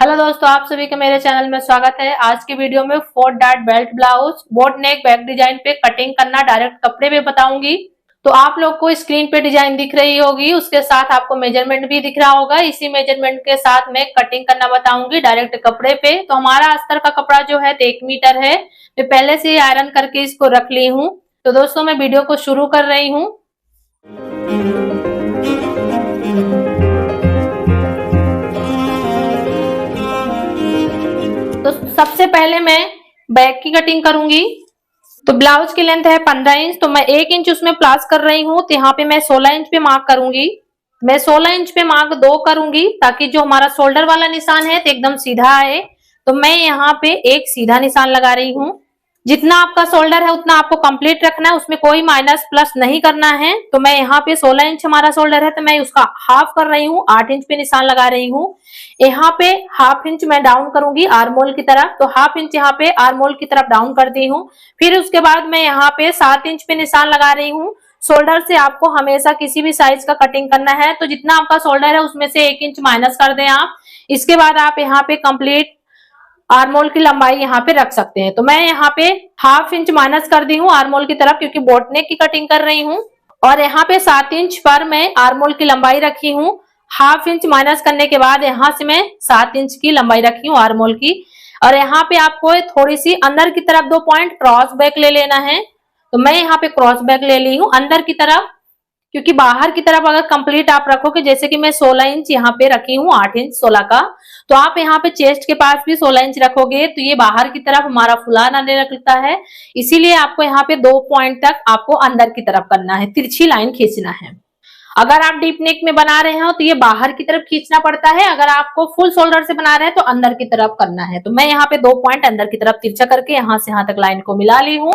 Hello दोस्तों, आप सभी का मेरे चैनल में स्वागत है। आज की वीडियो में 4 डार्ट बेल्ट ब्लाउज बोट नेक बैक डिजाइन पे कटिंग करना डायरेक्ट कपड़े पे बताऊंगी। तो आप लोग को स्क्रीन पे डिजाइन दिख रही होगी, उसके साथ आपको मेजरमेंट भी दिख रहा होगा। इसी मेजरमेंट के साथ मैं कटिंग करना बताऊंगी डायरेक्ट कपड़े पे। तो हमारा अस्तर का कपड़ा जो है 1 मीटर है। मैं पहले से ही आयरन करके इसको रख ली हूँ। तो दोस्तों मैं वीडियो को शुरू कर रही हूँ। तो सबसे पहले मैं बैक की कटिंग करूंगी। तो ब्लाउज की लेंथ है 15 इंच, तो मैं 1 इंच उसमें प्लस कर रही हूँ। तो यहाँ पे मैं 16 इंच पे मार्क करूंगी। मैं 16 इंच पे मार्क 2 करूंगी ताकि जो हमारा शोल्डर वाला निशान है तो एकदम सीधा आए। तो मैं यहाँ पे एक सीधा निशान लगा रही हूँ। जितना आपका शोल्डर है उतना आपको कंप्लीट रखना है, उसमें कोई माइनस प्लस नहीं करना है। तो मैं यहाँ पे 16 इंच हमारा शोल्डर है तो मैं उसका हाफ कर रही हूँ, 8 इंच पे निशान लगा रही हूँ। यहाँ पे हाफ इंच मैं डाउन करूंगी आर्मोल की तरफ। तो हाफ इंच यहाँ पे आर्मोल की तरफ डाउन करती हूँ। फिर उसके बाद मैं यहाँ पे 7 इंच पे निशान लगा रही हूँ। शोल्डर से आपको हमेशा किसी भी साइज का कटिंग करना है, तो जितना आपका शोल्डर है उसमें से 1 इंच माइनस कर दें आप। इसके बाद आप यहाँ पे कंप्लीट आर्मोल की लंबाई यहाँ पे रख सकते हैं। तो मैं यहाँ पे हाफ इंच माइनस कर दी हूँ आर्मोल की तरफ, क्योंकि बोट नेक की कटिंग कर रही हूँ। और यहाँ पे 7 इंच पर मैं आर्मोल की लंबाई रखी हूँ। हाफ इंच माइनस करने के बाद यहाँ से मैं 7 इंच की लंबाई रखी हूँ आर्मोल की। और यहाँ पे आपको थोड़ी सी अंदर की तरफ 2 पॉइंट क्रॉस बैक ले लेना है। तो मैं यहाँ पे क्रॉस बैक ले ली हूँ अंदर की तरफ, क्योंकि बाहर की तरफ अगर कंप्लीट आप रखोगे, जैसे कि मैं 16 इंच यहाँ पे रखी हूँ, 8 इंच 16 का, तो आप यहाँ पे चेस्ट के पास भी 16 इंच रखोगे तो ये बाहर की तरफ हमारा फुलान आने लगता है। इसीलिए आपको यहाँ पे 2 पॉइंट तक आपको अंदर की तरफ करना है, तिरछी लाइन खींचना है। अगर आप डीप नेक में बना रहे हो तो ये बाहर की तरफ खींचना पड़ता है, अगर आपको फुल शोल्डर से बना रहे हैं तो अंदर की तरफ करना है। तो मैं यहाँ पे 2 पॉइंट अंदर की तरफ तिरछा करके यहाँ से यहाँ तक लाइन को मिला ली हूँ।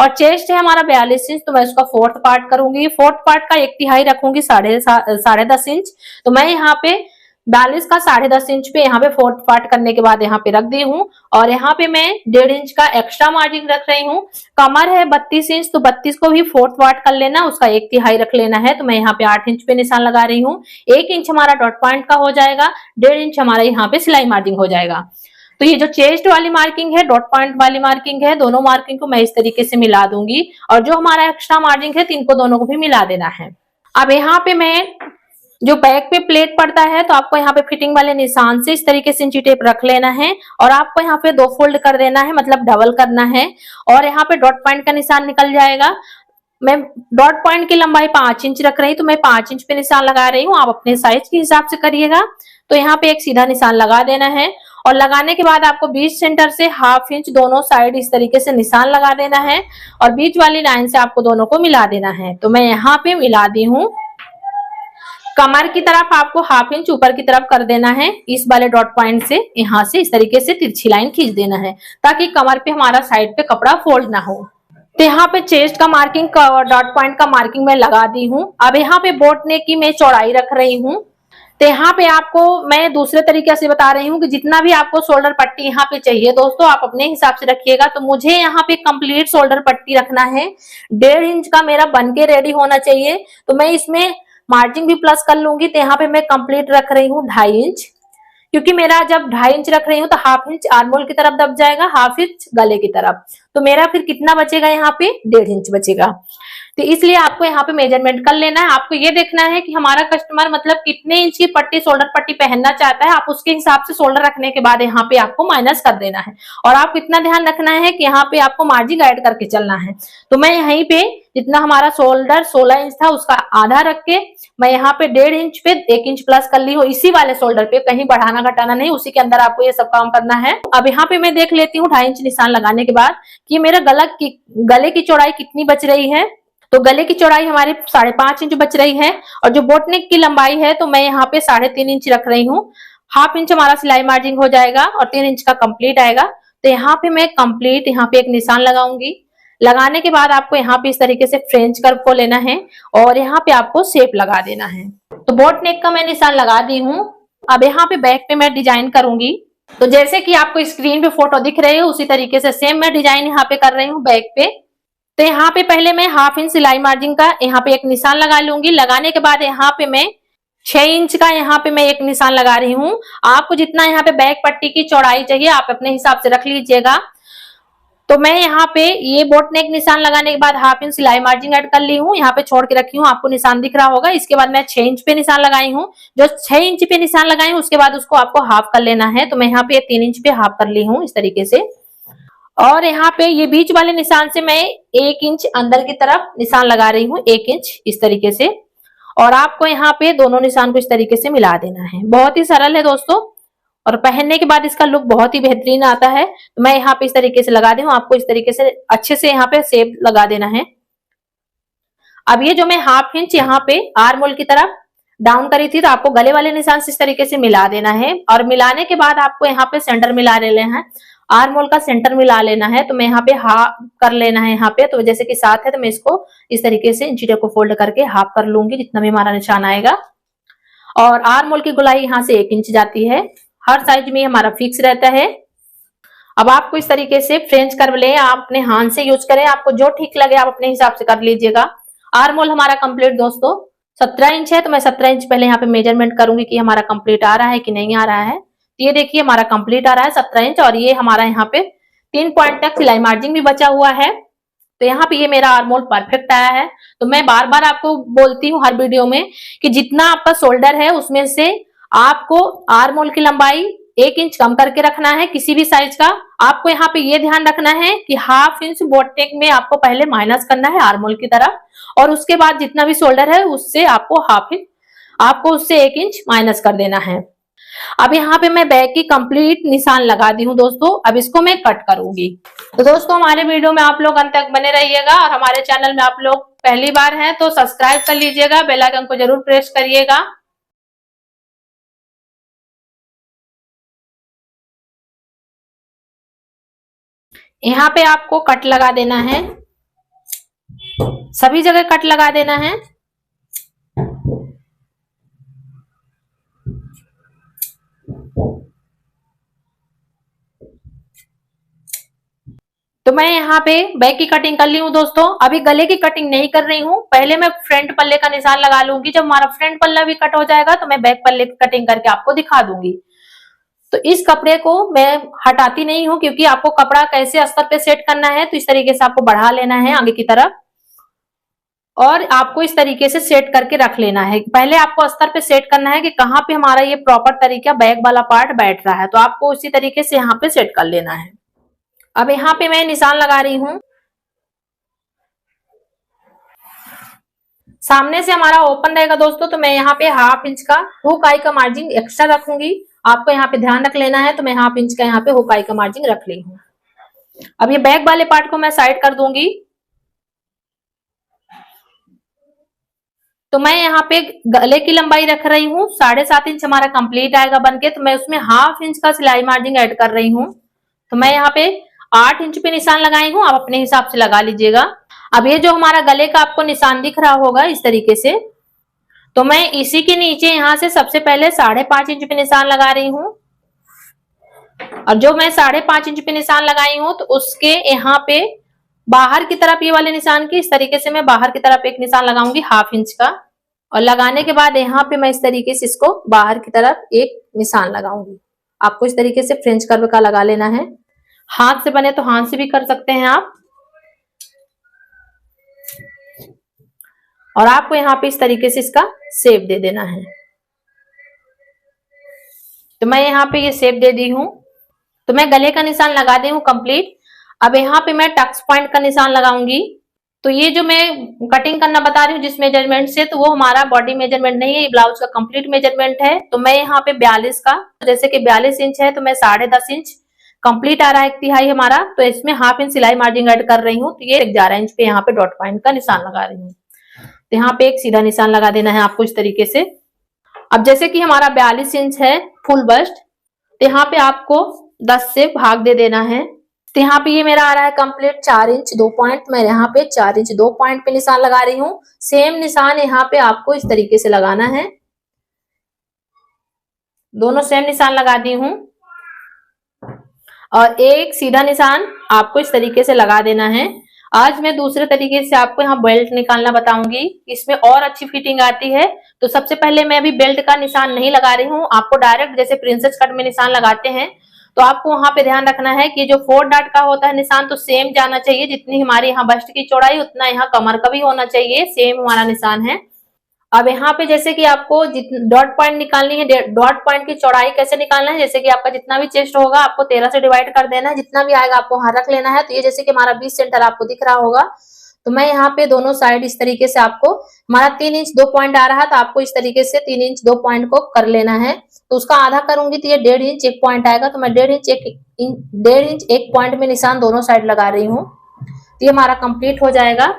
और चेस्ट है हमारा 42 इंच, तो मैं उसका 4th पार्ट करूंगी। 4th पार्ट का 1/3 रखूंगी, 10.5 इंच। तो मैं यहाँ पे 42 का 10.5 इंच पे यहाँ पे 4th पार्ट करने के बाद यहाँ पे रख दी हूँ। और यहाँ पे मैं 1.5 इंच का एक्स्ट्रा मार्जिन रख रही हूँ। कमर है 32 इंच, तो 32 को भी 4th पार्ट कर लेना, उसका 1/3 रख लेना है। तो मैं यहाँ पे 8 इंच पे निशान लगा रही हूँ। 1 इंच हमारा डॉट पॉइंट का हो जाएगा, 1.5 इंच हमारा यहाँ पे सिलाई मार्जिन हो जाएगा। तो ये जो चेस्ट वाली मार्किंग है, डॉट पॉइंट वाली मार्किंग है, दोनों मार्किंग को मैं इस तरीके से मिला दूंगी। और जो हमारा एक्स्ट्रा मार्जिन है, इनको दोनों को भी मिला देना है। अब यहाँ पे मैं जो बैक पे प्लेट पड़ता है, तो आपको यहाँ पे फिटिंग वाले निशान से इस तरीके से इंची टेप रख लेना है। और आपको यहाँ पे 2 फोल्ड कर देना है, मतलब डबल करना है। और यहाँ पे डॉट पॉइंट का निशान निकल जाएगा। मैं डॉट पॉइंट की लंबाई 5 इंच रख रही, तो मैं 5 इंच पे निशान लगा रही हूँ। आप अपने साइज के हिसाब से करिएगा। तो यहाँ पे एक सीधा निशान लगा देना है। और लगाने के बाद आपको बीच सेंटर से हाफ इंच दोनों साइड इस तरीके से निशान लगा देना है। और बीच वाली लाइन से आपको दोनों को मिला देना है। तो मैं यहाँ पे मिला दी हूँ। कमर की तरफ आपको हाफ इंच ऊपर की तरफ कर देना है। इस वाले डॉट पॉइंट से यहाँ से इस तरीके से तिरछी लाइन खींच देना है, ताकि कमर पे हमारा साइड पे कपड़ा फोल्ड ना हो। तो यहाँ पे चेस्ट का मार्किंग डॉट पॉइंट का मार्किंग मैं लगा दी हूँ। अब यहाँ पे बोट नेक की मैं चौड़ाई रख रही हूँ। तो यहाँ पे आपको मैं दूसरे तरीके से बता रही हूँ कि जितना भी आपको शोल्डर पट्टी यहाँ पे चाहिए, दोस्तों आप अपने हिसाब से रखिएगा। तो मुझे यहाँ पे कंप्लीट शोल्डर पट्टी रखना है, 1.5 इंच का मेरा बनके रेडी होना चाहिए। तो मैं इसमें मार्जिन भी प्लस कर लूंगी। तो यहाँ पे मैं कंप्लीट रख रही हूँ 2.5 इंच, क्योंकि मेरा जब 2.5 इंच रख रही हूँ तो हाफ इंच आर्मोल की तरफ दब जाएगा, हाफ इंच गले की तरफ। तो मेरा फिर कितना बचेगा, यहाँ पे 1.5 इंच बचेगा। तो इसलिए आपको यहाँ पे मेजरमेंट कर लेना है। आपको ये देखना है कि हमारा कस्टमर मतलब कितने इंच की पट्टी शोल्डर पट्टी पहनना चाहता है। आप उसके हिसाब से शोल्डर रखने के बाद यहाँ पे आपको माइनस कर देना है। और आपको इतना ध्यान रखना है कि यहाँ पे आपको मार्जिन ऐड करके चलना है। तो मैं यहीं पे जितना हमारा शोल्डर 16 इंच था उसका आधा रख के मैं यहाँ पे 1.5 इंच पे 1 इंच प्लस कर ली हूँ। इसी वाले शोल्डर पे, कहीं बढ़ाना घटाना नहीं, उसी के अंदर आपको ये सब काम करना है। अब यहाँ पे मैं देख लेती हूँ 2.5 इंच निशान लगाने के बाद कि मेरा गले की चौड़ाई कितनी बच रही है। तो गले की चौड़ाई हमारी 5.5 इंच बच रही है। और जो बोट नेक की लंबाई है, तो मैं यहाँ पे 3.5 इंच रख रही हूँ। हाफ इंच हमारा सिलाई मार्जिन हो जाएगा और 3 इंच का कंप्लीट आएगा। तो यहाँ पे मैं कंप्लीट यहाँ पे एक निशान लगाऊंगी। लगाने के बाद आपको यहाँ पे इस तरीके से फ्रेंच कर्व को लेना है और यहाँ पे आपको शेप लगा देना है। तो बोट नेक का मैं निशान लगा दी हूँ। अब यहाँ पे बैक पे मैं डिजाइन करूंगी। तो जैसे कि आपको स्क्रीन पे फोटो दिख रही है, उसी तरीके से सेम मैं डिजाइन यहाँ पे कर रही हूँ बैक पे। तो यहाँ पे पहले मैं हाफ इंच सिलाई मार्जिन का यहाँ पे एक निशान लगा लूंगी। लगाने के बाद यहाँ पे मैं 6 इंच का यहाँ पे मैं एक निशान लगा रही हूँ। आपको जितना यहाँ पे बैक पट्टी की चौड़ाई चाहिए आप अपने हिसाब से रख लीजिएगा। तो मैं यहाँ पे ये बोट नेक निशान लगाने के बाद हाफ इंच सिलाई मार्जिन ऐड कर ली हूँ, यहाँ पे छोड़ के रखी हूँ, आपको निशान दिख रहा होगा। इसके बाद मैं 6 इंच पे निशान लगाई हूँ। जो 6 इंच पे निशान लगाई हूँ उसके बाद उसको आपको हाफ कर लेना है। तो मैं यहाँ पे 3 इंच पे हाफ कर ली हूँ इस तरीके से। और यहाँ पे ये बीच वाले निशान से मैं 1 इंच अंदर की तरफ निशान लगा रही हूँ, 1 इंच इस तरीके से। और आपको यहाँ पे दोनों निशान को इस तरीके से मिला देना है। बहुत ही सरल है दोस्तों, और पहनने के बाद इसका लुक बहुत ही बेहतरीन आता है। तो मैं यहाँ पे इस तरीके से लगा दी हूँ, आपको इस तरीके से अच्छे से यहाँ पे शेप लगा देना है। अब ये जो मैं हाफ इंच यहाँ पे आर्म होल की तरफ डाउन करी थी, तो आपको गले वाले निशान से इस तरीके से मिला देना है। और मिलाने के बाद आपको यहाँ पे सेंटर मिला लेना है, आर्म होल का सेंटर मिला लेना है। तो मैं यहाँ पे हाफ कर लेना है यहाँ पे, तो जैसे कि 7 है तो मैं इसको इस तरीके से इंची टेप को फोल्ड करके हाफ कर लूंगी, जितना भी हमारा निशान आएगा। और आर्म होल की गोलाई यहाँ से 1 इंच जाती है, हर साइज में हमारा फिक्स रहता है। अब आपको इस तरीके से फ्रेंच कर्व ले, आप अपने हाथ से यूज करें, आपको जो ठीक लगे आप अपने हिसाब से कर लीजिएगा। आर्म होल हमारा कंप्लीट दोस्तों 17 इंच है, तो मैं 17 इंच पहले यहाँ पे मेजरमेंट करूंगी कि हमारा कंप्लीट आ रहा है कि नहीं आ रहा है। तो ये देखिए हमारा कंप्लीट आ रहा है 17 इंच, और ये हमारा यहाँ पे 3 पॉइंट तक सिलाई मार्जिन भी बचा हुआ है। तो यहाँ पे ये मेरा आर्म होल परफेक्ट आया है। तो मैं बार बार आपको बोलती हूँ हर वीडियो में कि जितना आपका शोल्डर है उसमें से आपको आर्म होल की लंबाई 1 इंच कम करके रखना है किसी भी साइज का। आपको यहाँ पे ये ध्यान रखना है कि हाफ इंच बोट नेक में आपको पहले माइनस करना है आर्म होल की तरफ, और उसके बाद जितना भी शोल्डर है उससे आपको हाफ इंच, आपको उससे 1 इंच माइनस कर देना है। अब यहाँ पे मैं बैक की कंप्लीट निशान लगा दी हूँ दोस्तों। अब इसको मैं कट करूंगी। तो दोस्तों हमारे वीडियो में आप लोग अंत तक बने रहिएगा, और हमारे चैनल में आप लोग पहली बार हैं तो सब्सक्राइब कर लीजिएगा, बेल आइकन को जरूर प्रेस करिएगा। यहाँ पे आपको कट लगा देना है, सभी जगह कट लगा देना है। तो मैं यहाँ पे बैक की कटिंग कर ली हूँ दोस्तों। अभी गले की कटिंग नहीं कर रही हूँ, पहले मैं फ्रंट पल्ले का निशान लगा लूंगी। जब हमारा फ्रंट पल्ला भी कट हो जाएगा तो मैं बैक पल्ले की कटिंग करके आपको दिखा दूंगी। तो इस कपड़े को मैं हटाती नहीं हूँ, क्योंकि आपको कपड़ा कैसे अस्तर पे सेट करना है तो इस तरीके से आपको बढ़ा लेना है आगे की तरफ, और आपको इस तरीके से सेट करके रख लेना है। पहले आपको अस्तर पे सेट करना है कि कहाँ पे हमारा ये प्रॉपर तरीका बैक वाला पार्ट बैठ रहा है, तो आपको उसी तरीके से यहाँ पे सेट कर लेना है। अब यहाँ पे मैं निशान लगा रही हूँ, सामने से हमारा ओपन रहेगा दोस्तों, तो मैं यहाँ पे हाफ इंच का हुक आई का मार्जिन एक्स्ट्रा रखूंगी। आपको यहाँ पे ध्यान रख लेना है। तो मैं हाफ इंच का यहाँ पे हुक आई का मार्जिन रख ली हूँ। अब ये बैक वाले पार्ट को मैं साइड कर दूंगी। तो मैं यहाँ पे गले की लंबाई रख रही हूँ 7.5 इंच, हमारा कंप्लीट आएगा बनके। तो मैं उसमें हाफ इंच का सिलाई मार्जिन ऐड कर रही हूँ। तो मैं यहाँ पे 8 इंच पे निशान लगाई हूँ, आप अपने हिसाब से लगा लीजिएगा। अब ये जो हमारा गले का आपको निशान दिख रहा होगा इस तरीके से, तो मैं इसी के नीचे यहाँ से सबसे पहले 5.5 इंच पे निशान लगा रही हूँ। और जो मैं 5.5 इंच पे निशान लगाई हूँ तो उसके यहाँ पे बाहर की तरफ ये वाले निशान की इस तरीके से मैं बाहर की तरफ एक निशान लगाऊंगी हाफ इंच का, और लगाने के बाद यहाँ पे मैं इस तरीके से इसको बाहर की तरफ एक निशान लगाऊंगी। आपको इस तरीके से फ्रेंच कर्व का लगा लेना है। हाथ से बने तो हाथ से भी कर सकते हैं आप। और आपको यहाँ पे इस तरीके से इसका शेप दे देना है। तो मैं यहाँ पे ये शेप दे दी हूँ। तो मैं गले का निशान लगा दी हूँ कंप्लीट। अब यहाँ पे मैं टक्स पॉइंट का निशान लगाऊंगी। तो ये जो मैं कटिंग करना बता रही हूँ जिस मेजरमेंट से, तो वो हमारा बॉडी मेजरमेंट नहीं है, ये ब्लाउज का कंप्लीट मेजरमेंट है। तो मैं यहाँ पे 42 का, जैसे कि 42 इंच है तो मैं 10.5 इंच कंप्लीट आ रहा है 1/3 हमारा, तो इसमें हाफ इंच सिलाई मार्जिन ऐड कर रही हूँ। तो ये 11 इंच पे यहाँ पे डॉट पॉइंट का निशान लगा रही हूँ। तो यहाँ पे एक सीधा निशान लगा देना है आपको इस तरीके से। अब जैसे कि हमारा 42 इंच है फुल बस्ट, तो यहाँ पे आपको 10 से भाग दे देना है। तो यहाँ पे ये मेरा आ रहा है कंप्लीट 4 इंच 2 पॉइंट। मैं यहाँ पे 4 इंच 2 पॉइंट पे निशान लगा रही हूँ। सेम निशान यहाँ पे आपको इस तरीके से लगाना है। दोनों सेम निशान लगा दी हूँ, और एक सीधा निशान आपको इस तरीके से लगा देना है। आज मैं दूसरे तरीके से आपको यहाँ बेल्ट निकालना बताऊंगी, इसमें और अच्छी फिटिंग आती है। तो सबसे पहले मैं अभी बेल्ट का निशान नहीं लगा रही हूँ, आपको डायरेक्ट जैसे प्रिंसेस कट में निशान लगाते हैं तो आपको वहां पे ध्यान रखना है कि जो 4 डॉट का होता है निशान तो सेम जाना चाहिए, जितनी हमारी यहाँ बस्ट की चौड़ाई उतना यहाँ कमर का भी होना चाहिए, सेम हमारा निशान है। अब यहाँ पे जैसे कि आपको डॉट पॉइंट निकालनी है, डॉट पॉइंट की चौड़ाई कैसे निकालना है, जैसे कि आपका जितना भी चेस्ट होगा आपको 13 से डिवाइड कर देना है, जितना भी आएगा आपको वहां रख लेना है। तो ये जैसे कि हमारा 20 सेंटर आपको दिख रहा होगा, तो मैं यहाँ पे दोनों साइड इस तरीके से आपको, हमारा 3 इंच 2 पॉइंट आ रहा है तो आपको इस तरीके से 3 इंच 2 पॉइंट को कर लेना है। तो उसका आधा करूंगी तो ये 1.5 इंच 1 पॉइंट आएगा, तो मैं 1.5 इंच 1 पॉइंट में निशान दोनों साइड लगा रही हूँ। तो ये हमारा कंप्लीट हो जाएगा।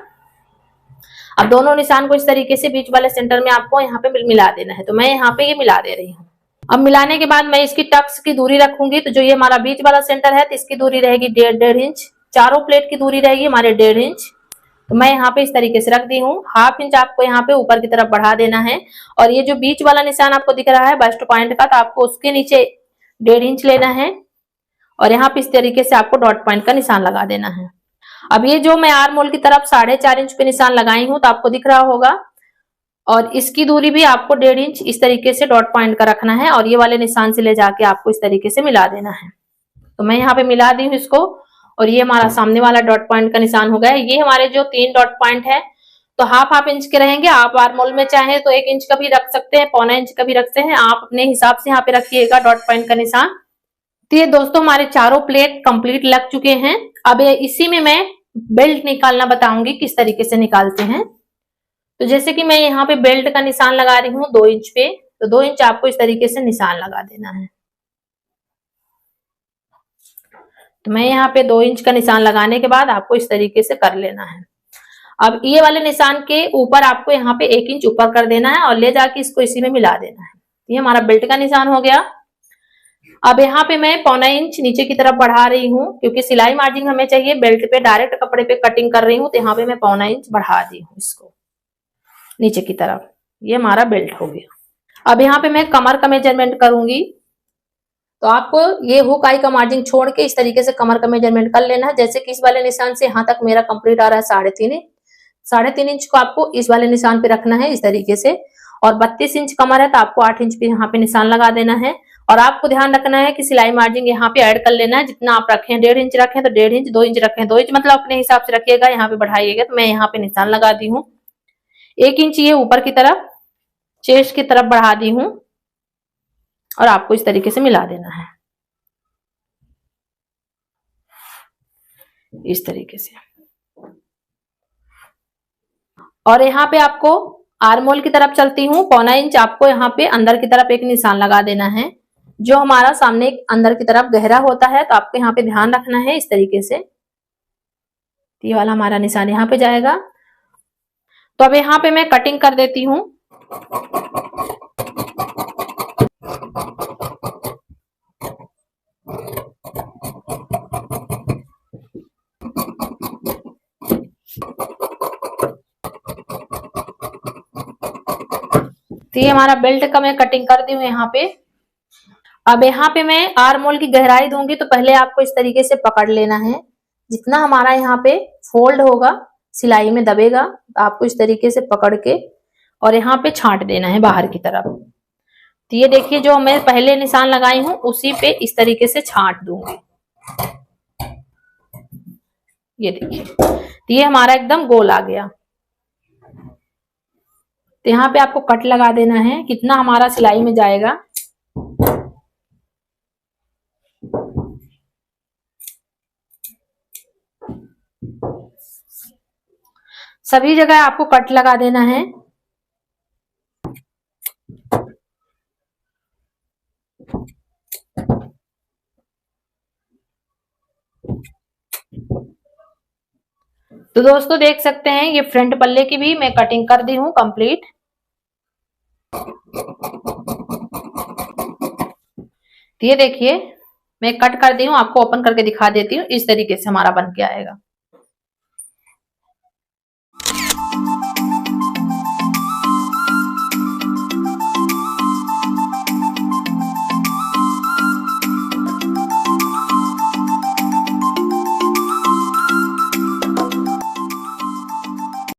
अब दोनों निशान को इस तरीके से बीच वाले सेंटर में आपको यहाँ पे मिला देना है, तो मैं यहाँ पे ये मिला दे रही हूँ। अब मिलाने के बाद मैं इसकी टक्स की दूरी रखूंगी, तो जो ये हमारा बीच वाला सेंटर है तो इसकी दूरी रहेगी 1.5 इंच, चारों प्लेट की दूरी रहेगी हमारे 1.5 इंच। तो मैं यहाँ पे इस तरीके से रख दी हूँ। 1/2 इंच आपको यहाँ पे ऊपर की तरफ बढ़ा देना है, और ये जो बीच वाला निशान आपको दिख रहा है बस्ट पॉइंट का, तो आपको उसके नीचे 1.5 इंच लेना है, और यहाँ पे इस तरीके से आपको डॉट पॉइंट का निशान लगा देना है। अब ये जो मैं आर्म होल की तरफ 4.5 इंच पे निशान लगाई हूं तो आपको दिख रहा होगा, और इसकी दूरी भी आपको 1.5 इंच इस तरीके से डॉट पॉइंट का रखना है, और ये वाले निशान से ले जाके आपको इस तरीके से मिला देना है। तो मैं यहाँ पे मिला दी हूँ इसको, और ये हमारा सामने वाला डॉट पॉइंट का निशान हो गया है। ये हमारे जो 3 डॉट पॉइंट है तो 1/2 इंच के रहेंगे। आप आर्म होल में चाहे तो 1 इंच का भी रख सकते हैं, 1/4 इंच का भी रखते हैं, आप अपने हिसाब से यहाँ पे रखिएगा डॉट पॉइंट का निशान। तो ये दोस्तों हमारे चारों प्लेट कंप्लीट लग चुके हैं। अब इसी में मैं बेल्ट निकालना बताऊंगी किस तरीके से निकालते हैं। तो जैसे कि मैं यहाँ पे बेल्ट का निशान लगा रही हूँ 2 इंच पे, तो 2 इंच आपको इस तरीके से निशान लगा देना है। तो मैं यहाँ पे 2 इंच का निशान लगाने के बाद आपको इस तरीके से कर लेना है। अब ये वाले निशान के ऊपर आपको यहाँ पे 1 इंच ऊपर कर देना है और ले जाके इसको इसी में मिला देना है। ये हमारा बेल्ट का निशान हो गया। अब यहाँ पे मैं 1/4 इंच नीचे की तरफ बढ़ा रही हूँ, क्योंकि सिलाई मार्जिन हमें चाहिए बेल्ट पे, डायरेक्ट कपड़े पे कटिंग कर रही हूँ, तो यहाँ पे मैं 1/4 इंच बढ़ा दी हूँ इसको नीचे की तरफ। ये हमारा बेल्ट हो गया। अब यहाँ पे मैं कमर का मेजरमेंट करूंगी, तो आपको ये हुक आई का मार्जिन छोड़ के इस तरीके से कमर का मेजरमेंट कर लेना है। जैसे कि इस वाले निशान से यहाँ तक मेरा कंप्लीट आ रहा है 3.5 इंच, 3.5 इंच को आपको इस वाले निशान पे रखना है इस तरीके से, और 32 इंच कमर है तो आपको 8 इंच पे यहाँ पे निशान लगा देना है। और आपको ध्यान रखना है कि सिलाई मार्जिन यहाँ पे ऐड कर लेना है, जितना आप रखें 1.5 इंच रखें तो 1.5 इंच, 2 इंच रखें 2 इंच, मतलब अपने हिसाब से रखिएगा, यहाँ पे बढ़ाइएगा। तो मैं यहाँ पे निशान लगा दी हूँ 1 इंच ये ऊपर की तरफ चेस्ट की तरफ बढ़ा दी हूँ, और आपको इस तरीके से मिला देना है इस तरीके से। और यहाँ पे आपको आर्म होल की तरफ चलती हूँ, 1/4 इंच आपको यहाँ पे अंदर की तरफ एक निशान लगा देना है, जो हमारा सामने अंदर की तरफ गहरा होता है, तो आपको यहाँ पे ध्यान रखना है इस तरीके से। ये वाला हमारा निशान यहाँ पे जाएगा। तो अब यहाँ पे मैं कटिंग कर देती हूँ। तो ये हमारा बेल्ट का मैं कटिंग कर दी हूँ यहाँ पे। अब यहाँ पे मैं आर्म होल की गहराई दूंगी, तो पहले आपको इस तरीके से पकड़ लेना है, जितना हमारा यहाँ पे फोल्ड होगा सिलाई में दबेगा, तो आपको इस तरीके से पकड़ के और यहाँ पे छांट देना है बाहर की तरफ। तो ये देखिए जो मैं पहले निशान लगाई हूँ उसी पे इस तरीके से छांट दूंगी। ये देखिए, तो ये हमारा एकदम गोल आ गया। तो यहाँ पे आपको कट लगा देना है, कितना हमारा सिलाई में जाएगा। सभी जगह आपको कट लगा देना है। तो दोस्तों देख सकते हैं ये फ्रंट पल्ले की भी मैं कटिंग कर दी हूँ कंप्लीट। ये देखिए मैं कट कर दी हूँ, आपको ओपन करके दिखा देती हूँ, इस तरीके से हमारा बन के आएगा।